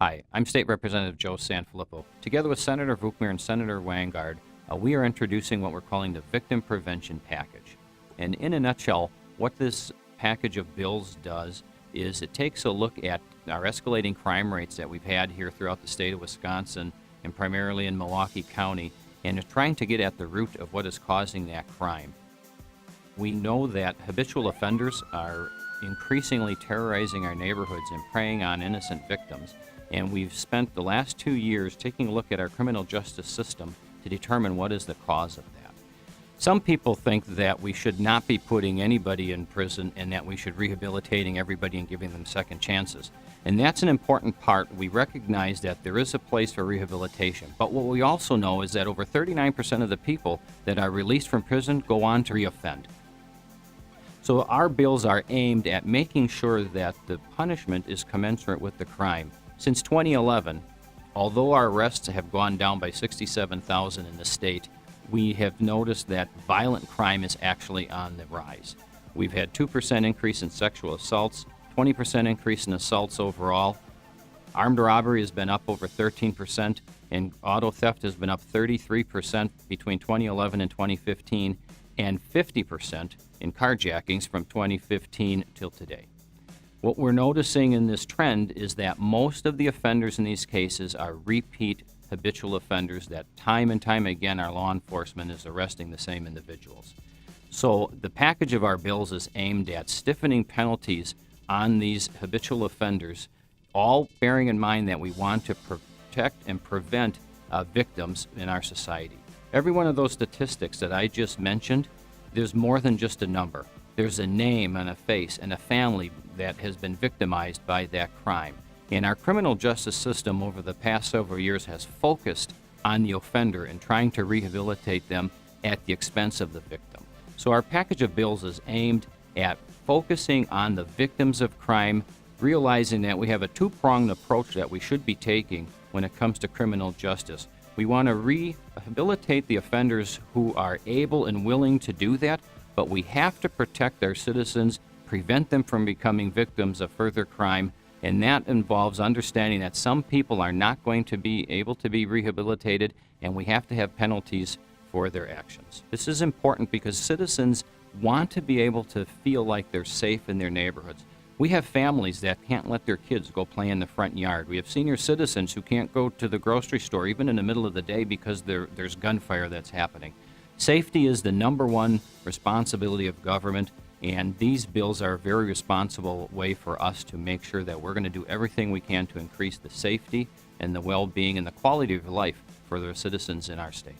Hi, I'm State Representative Joe Sanfelippo. Together with Senator Vukmir and Senator Wangard, we are introducing what we're calling the Victim Prevention Package. And in a nutshell, what this package of bills does is it takes a look at our escalating crime rates that we've had here throughout the state of Wisconsin and primarily in Milwaukee County, and is trying to get at the root of what is causing that crime. We know that habitual offenders are increasingly terrorizing our neighborhoods and preying on innocent victims. And we've spent the last 2 years taking a look at our criminal justice system to determine what is the cause of that. Some people think that we should not be putting anybody in prison and that we should be rehabilitating everybody and giving them second chances. And that's an important part. We recognize that there is a place for rehabilitation. But what we also know is that over 39% of the people that are released from prison go on to reoffend. So our bills are aimed at making sure that the punishment is commensurate with the crime. Since 2011, although our arrests have gone down by 67,000 in the state, we have noticed that violent crime is actually on the rise. We've had 2% increase in sexual assaults, 20% increase in assaults overall. Armed robbery has been up over 13%, and auto theft has been up 33% between 2011 and 2015, and 50% in carjackings from 2015 till today. What we're noticing in this trend is that most of the offenders in these cases are repeat habitual offenders that time and time again our law enforcement is arresting the same individuals. So the package of our bills is aimed at stiffening penalties on these habitual offenders, all bearing in mind that we want to protect and prevent victims in our society. Every one of those statistics that I just mentioned, there's more than just a number. There's a name and a face and a family that has been victimized by that crime. And our criminal justice system over the past several years has focused on the offender and trying to rehabilitate them at the expense of the victim. So our package of bills is aimed at focusing on the victims of crime, realizing that we have a two-pronged approach that we should be taking when it comes to criminal justice. We want to rehabilitate the offenders who are able and willing to do that, but we have to protect our citizens, prevent them from becoming victims of further crime, and that involves understanding that some people are not going to be able to be rehabilitated, and we have to have penalties for their actions. This is important because citizens want to be able to feel like they're safe in their neighborhoods. We have families that can't let their kids go play in the front yard. We have senior citizens who can't go to the grocery store even in the middle of the day because there's gunfire that's happening. Safety is the number one responsibility of government, and these bills are a very responsible way for us to make sure that we're going to do everything we can to increase the safety and the well-being and the quality of life for the citizens in our state.